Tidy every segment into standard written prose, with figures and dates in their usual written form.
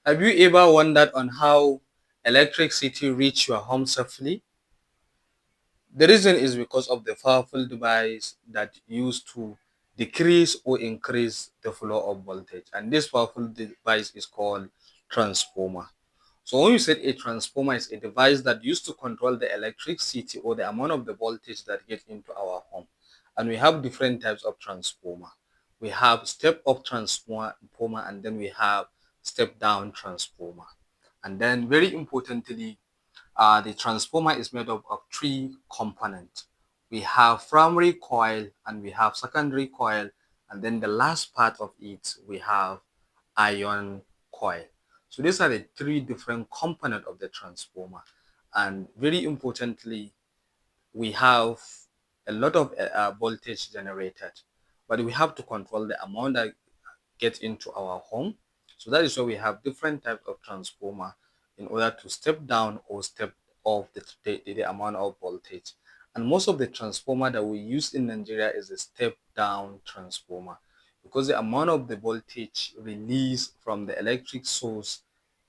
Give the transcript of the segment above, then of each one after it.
Have you ever wondered on how electricity reach your home safely? The reason is because of the powerful device that used to decrease or increase the flow of voltage. And this powerful device is called transformer. So when you said a transformer is a device that used to control the electricity or the amount of the voltage that gets into our home. And we have different types of transformer. We have step up transformer and then we have step down transformer. And then very importantly, the transformer is made up of three components. We have primary coil and we have secondary coil, and then the last part of it we have iron coil. So these are the three different components of the transformer, and very importantly, we have a lot of voltage generated, but we have to control the amount that get into our home. So that is why we have different types of transformer in order to step down or step off the amount of voltage. And most of the transformer that we use in Nigeria is a step down transformer because the amount of the voltage released from the electric source,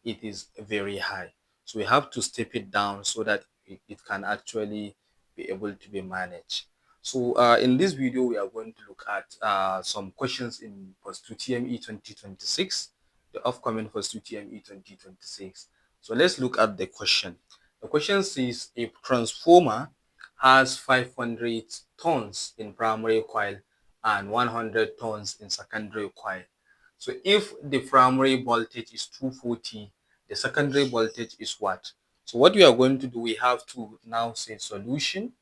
it is very high. So we have to step it down so that it can actually be able to be managed. So in this video, we are going to look at some questions in Post UTME 2026, the upcoming Post UTME 2026. So let's look at the question. The question says a transformer has 500 tons in primary coil and 100 tons in secondary coil. So if the primary voltage is 240, the secondary voltage is what? So what we are going to do, we have to now say solution.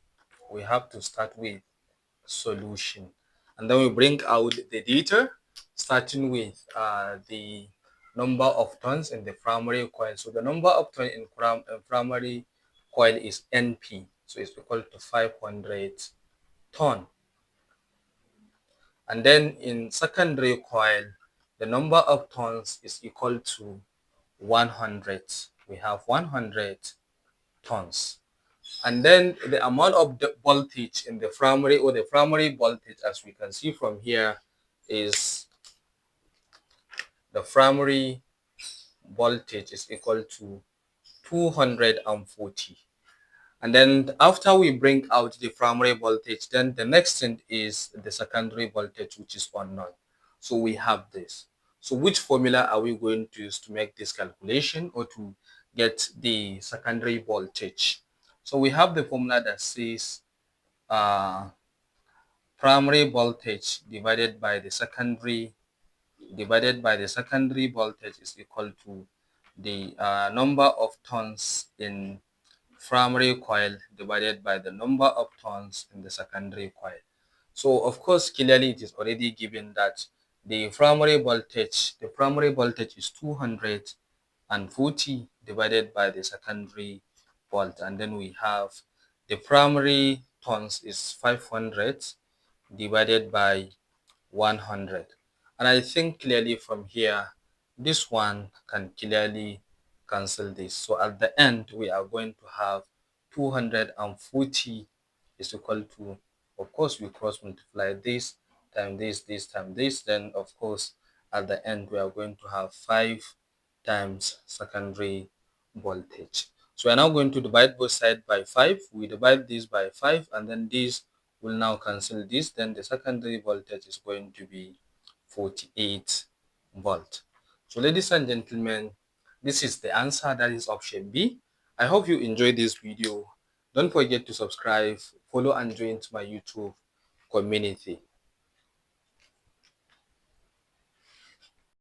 We have to start with solution, and then we bring out the data starting with the number of turns in the primary coil. So the number of turns in primary coil is NP, so it's equal to 500 ton. And then in secondary coil, the number of turns is equal to 100. We have 100 tons. And then the amount of the voltage in the primary, or the primary voltage, as we can see from here, is the primary voltage is equal to 240. And then after we bring out the primary voltage, then the next thing is the secondary voltage, which is unknown. So we have this. So which formula are we going to use to make this calculation or to get the secondary voltage? So we have the formula that says primary voltage divided by the secondary voltage is equal to the number of turns in primary coil divided by the number of turns in the secondary coil. So of course, clearly it is already given that the primary voltage is 240 divided by the secondary volt, and then we have the primary turns is 500 divided by 100. And I think clearly from here, this one can clearly cancel this. So at the end, we are going to have 240 is equal to, of course, we cross multiply this time this time this. Then, of course, at the end, we are going to have 5 times secondary voltage. So we are now going to divide both sides by 5. We divide this by 5, and then this will now cancel this. Then the secondary voltage is going to be 48 volt. So ladies and gentlemen, this is the answer. That is option B. I hope you enjoyed this video. Don't forget to subscribe, follow, and join my YouTube community.